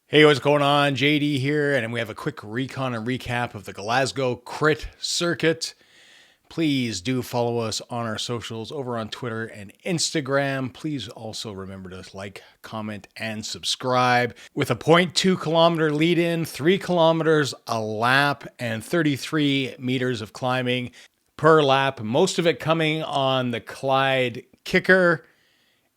Hey, what's going on? JD here, and we have a quick recon and recap of the Glasgow Crit circuit. Please do follow us on our socials over on Twitter and Instagram. Please also remember to like, comment, and subscribe. With a 0.2 kilometer lead in, 3 kilometers a lap, and 33 meters of climbing per lap, most of it coming on the Clyde kicker.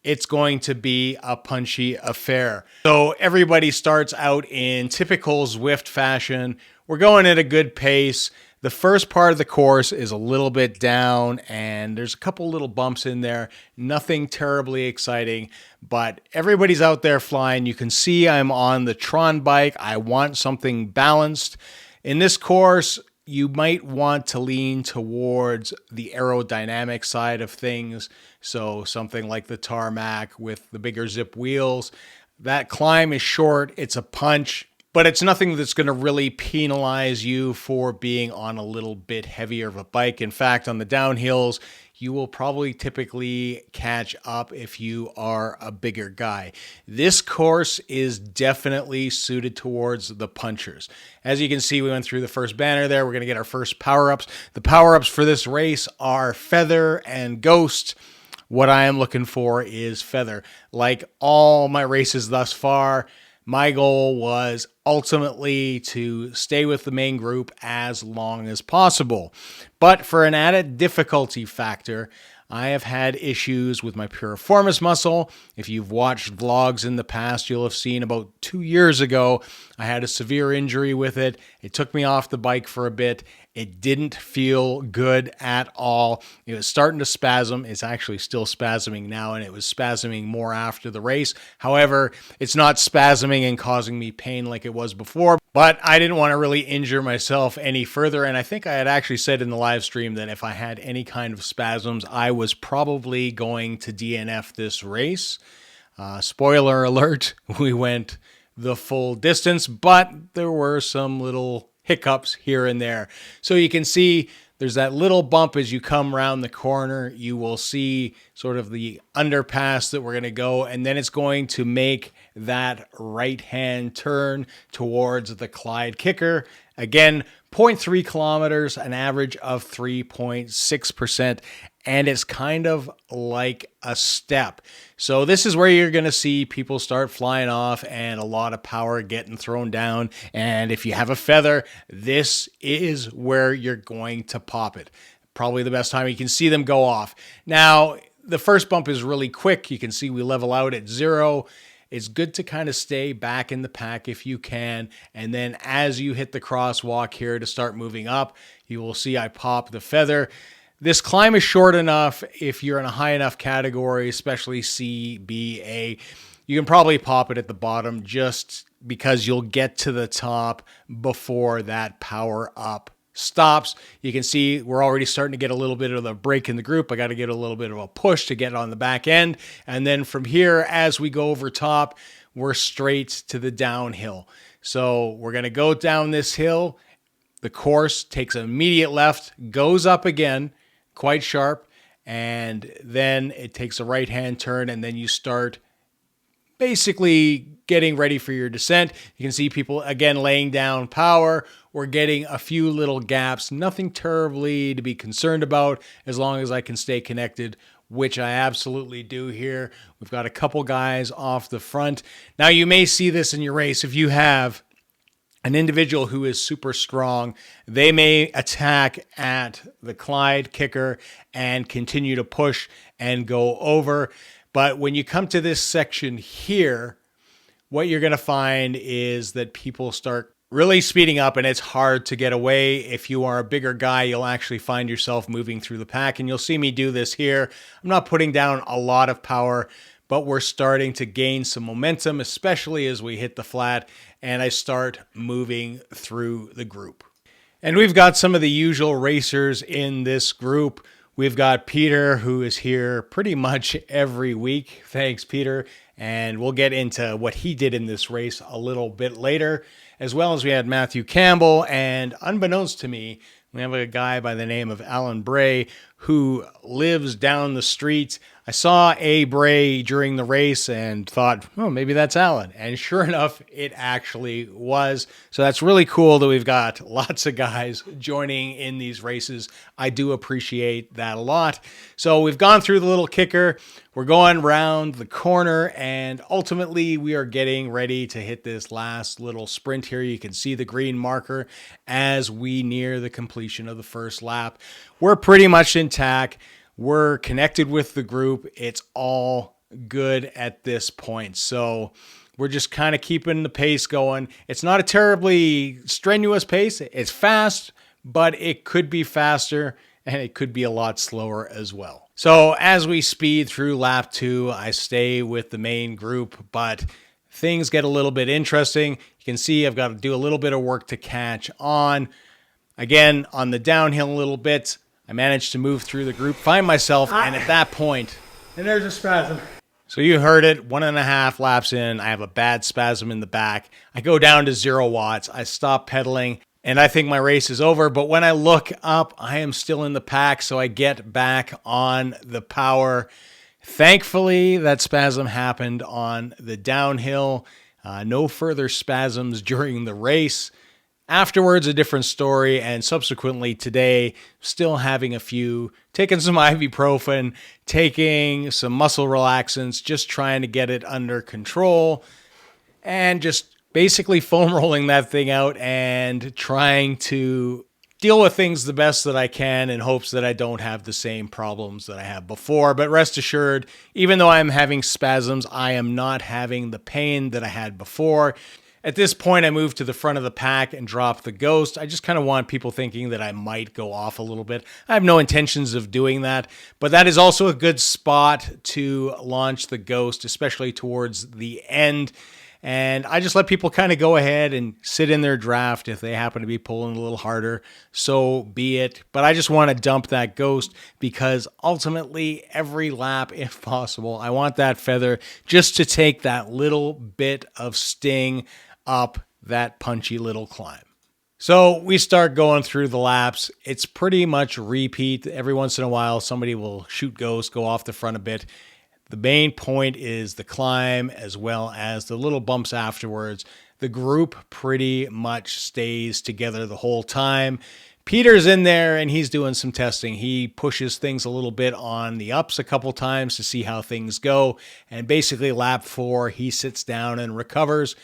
It's going to be a punchy affair. So everybody starts out in typical Zwift fashion. We're going at a good pace. The first part of the course is a little bit down and there's a couple little bumps in there. Nothing terribly exciting, but everybody's out there flying. You can see I'm on the Tron bike. I want something balanced. In this course, you might want to lean towards the aerodynamic side of things. So something like the tarmac with the bigger zip wheels. That climb is short, it's a punch, but it's nothing that's going to really penalize you for being on a little bit heavier of a bike. In fact, on the downhills, you will probably typically catch up if you are a bigger guy. This course is definitely suited towards the punchers. As you can see, we went through the first banner there. We're going to get our first power-ups. The power-ups for this race are Feather and Ghost. What I am looking for is Feather. Like all my races thus far, my goal was ultimately to stay with the main group as long as possible. But for an added difficulty factor, I have had issues with my piriformis muscle. If you've watched vlogs in the past, you'll have seen about 2 years ago, I had a severe injury with it. It took me off the bike for a bit. It didn't feel good at all. It was starting to spasm. It's actually still spasming now, and it was spasming more after the race. However, it's not spasming and causing me pain like it was before, but I didn't want to really injure myself any further. And I think I had actually said in the live stream that if I had any kind of spasms, I was probably going to DNF this race. Spoiler alert, we went the full distance, but there were some little hiccups here and there. So you can see there's that little bump as you come around the corner. You will see sort of the underpass that we're going to go, and then it's going to make that right-hand turn towards the Clyde kicker. Again, 0.3 kilometers, an average of 3.6%, and it's kind of like a step. So this is where you're going to see people start flying off and a lot of power getting thrown down. And if you have a feather, this is where you're going to pop it. Probably the best time you can see them go off. Now, the first bump is really quick. You can see we level out at 0. It's good to kind of stay back in the pack if you can. And then as you hit the crosswalk here to start moving up, you will see I pop the feather. This climb is short enough if you're in a high enough category, especially C, B, A. You can probably pop it at the bottom just because you'll get to the top before that power up stops. You can see we're already starting to get a little bit of the break in the group. I got to get a little bit of a push to get on the back end. And then from here, as we go over top, we're straight to the downhill. So we're going to go down this hill. The course takes an immediate left, goes up again, quite sharp, and then it takes a right-hand turn, and then you start basically getting ready for your descent. You can see people, again, laying down power. We're getting a few little gaps, nothing terribly to be concerned about as long as I can stay connected, which I absolutely do here. We've got a couple guys off the front. Now, you may see this in your race. If you have an individual who is super strong, they may attack at the Clyde kicker and continue to push and go over. But when you come to this section here, what you're going to find is that people start really speeding up, and it's hard to get away. If you are a bigger guy, you'll actually find yourself moving through the pack, and you'll see me do this here. I'm not putting down a lot of power, but we're starting to gain some momentum, especially as we hit the flat and I start moving through the group. And we've got some of the usual racers in this group. We've got Peter, who is here pretty much every week. Thanks, Peter. And we'll get into what he did in this race a little bit later, as well as we had Matthew Campbell. And unbeknownst to me, we have a guy by the name of Alan Bray, who lives down the street. I saw a Bray during the race and thought, oh, maybe that's Alan. And sure enough, it actually was. So that's really cool that we've got lots of guys joining in these races. I do appreciate that a lot. So we've gone through the little kicker. We're going round the corner, and ultimately we are getting ready to hit this last little sprint here. You can see the green marker as we near the completion of the first lap. We're pretty much intact. We're connected with the group. It's all good at this point. So we're just kind of keeping the pace going. It's not a terribly strenuous pace. It's fast, but it could be faster and it could be a lot slower as well. So as we speed through lap 2, I stay with the main group, but things get a little bit interesting. You can see I've got to do a little bit of work to catch on. Again, on the downhill a little bit, I managed to move through the group, find myself, and at that point... And there's a spasm. So you heard it, 1.5 laps in, I have a bad spasm in the back. I go down to 0 watts, I stop pedaling, and I think my race is over. But when I look up, I am still in the pack, so I get back on the power. Thankfully, that spasm happened on the downhill. No further spasms during the race. Afterwards, a different story, and subsequently today, still having a few, taking some ibuprofen, taking some muscle relaxants, just trying to get it under control, and just basically foam rolling that thing out and trying to deal with things the best that I can in hopes that I don't have the same problems that I have before. But rest assured, even though I'm having spasms, I am not having the pain that I had before. At this point, I moved to the front of the pack and dropped the Ghost. I just kind of want people thinking that I might go off a little bit. I have no intentions of doing that, but that is also a good spot to launch the Ghost, especially towards the end. And I just let people kind of go ahead and sit in their draft if they happen to be pulling a little harder, so be it. But I just want to dump that Ghost because ultimately every lap, if possible, I want that feather just to take that little bit of sting up that punchy little climb. So we start going through the laps. It's pretty much repeat. Every once in a while, somebody will shoot Ghost, go off the front a bit. The main point is the climb as well as the little bumps afterwards. The group pretty much stays together the whole time. Peter's in there and he's doing some testing. He pushes things a little bit on the ups a couple times to see how things go. And basically lap 4, he sits down and recovers.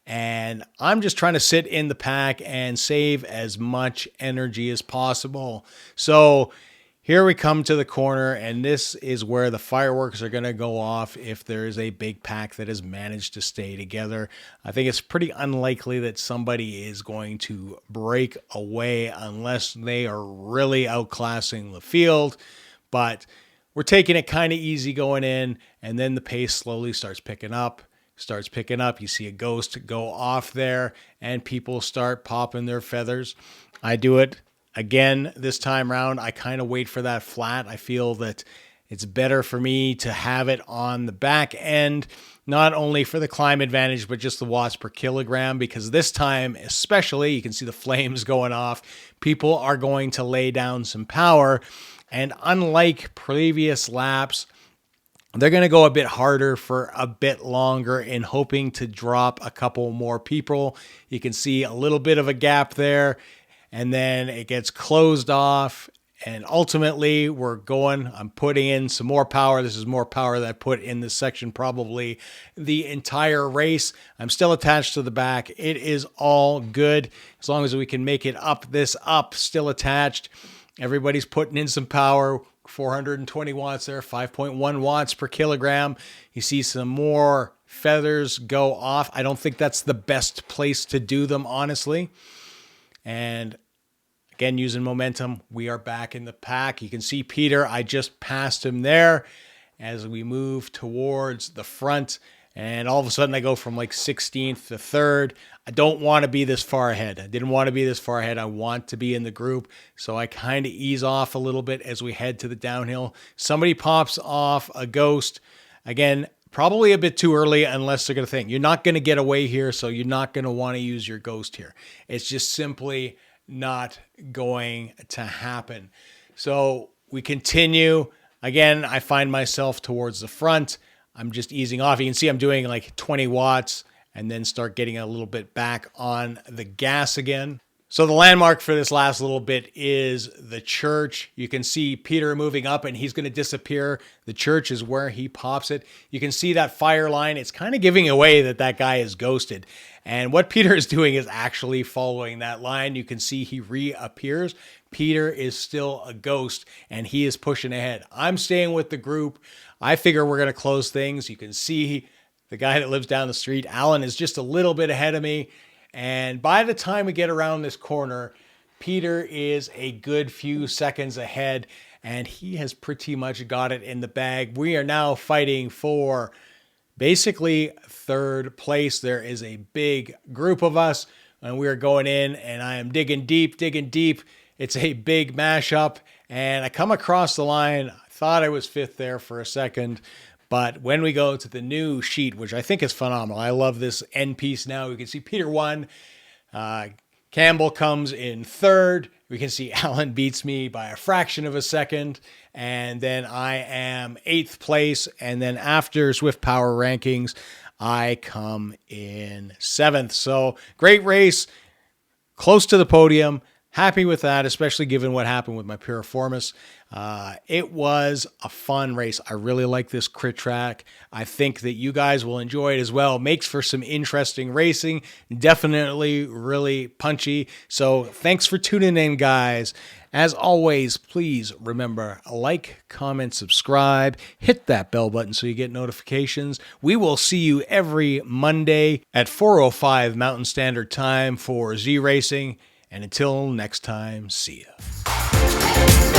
And I'm just trying to sit in the pack and save as much energy as possible. So here we come to the corner, and this is where the fireworks are going to go off if there is a big pack that has managed to stay together. I think it's pretty unlikely that somebody is going to break away unless they are really outclassing the field. But we're taking it kind of easy going in, and then the pace slowly starts picking up. You see a Ghost go off there and people start popping their feathers. I do it again this time around. I kind of wait for that flat. I feel that it's better for me to have it on the back end, not only for the climb advantage, but just the watts per kilogram, because this time especially, you can see the flames going off. People are going to lay down some power, and unlike previous laps, they're going to go a bit harder for a bit longer in hoping to drop a couple more people. You can see a little bit of a gap there, and then it gets closed off. And ultimately, I'm putting in some more power. This is more power that I put in this section probably the entire race. I'm still attached to the back. It is all good as long as we can make it up, still attached. Everybody's putting in some power. 420 watts there, 5.1 watts per kilogram. You see some more feathers go off. I don't think that's the best place to do them, honestly. And again, using momentum, we are back in the pack. You can see Peter, I just passed him there as we move towards the front. And all of a sudden I go from like 16th to 3rd. I don't want to be this far ahead. I didn't want to be this far ahead. I want to be in the group. So I kind of ease off a little bit as we head to the downhill. Somebody pops off a Ghost. Again, probably a bit too early unless they're going to think you're not going to get away here. So you're not going to want to use your Ghost here. It's just simply not going to happen. So we continue. Again, I find myself towards the front. I'm just easing off. You can see I'm doing like 20 watts and then start getting a little bit back on the gas again. So the landmark for this last little bit is the church. You can see Peter moving up and he's going to disappear. The church is where he pops it. You can see that fire line. It's kind of giving away that that guy is ghosted. And what Peter is doing is actually following that line. You can see he reappears. Peter is still a ghost and he is pushing ahead. I'm staying with the group. I figure we're going to close things. You can see the guy that lives down the street, Alan, is just a little bit ahead of me. And by the time we get around this corner, Peter is a good few seconds ahead, and he has pretty much got it in the bag. We are now fighting for basically third place. There is a big group of us, and we are going in, and I am digging deep, digging deep. It's a big mashup, and I come across the line. I thought I was fifth there for a second. But when we go to the new sheet, which I think is phenomenal, I love this end piece now. We can see Peter won. Campbell comes in third. We can see Alan beats me by a fraction of a second. And then I am 8th place. And then after Zwift Power Rankings, I come in 7th. So great race, close to the podium. Happy with that, especially given what happened with my Piriformis. It was a fun race. I really like this crit track. I think that you guys will enjoy it as well. Makes for some interesting racing. Definitely really punchy. So thanks for tuning in, guys. As always, please remember, like, comment, subscribe, hit that bell button so you get notifications. We will see you every Monday at 4:05 Mountain Standard Time for ZRacing. And until next time, see ya.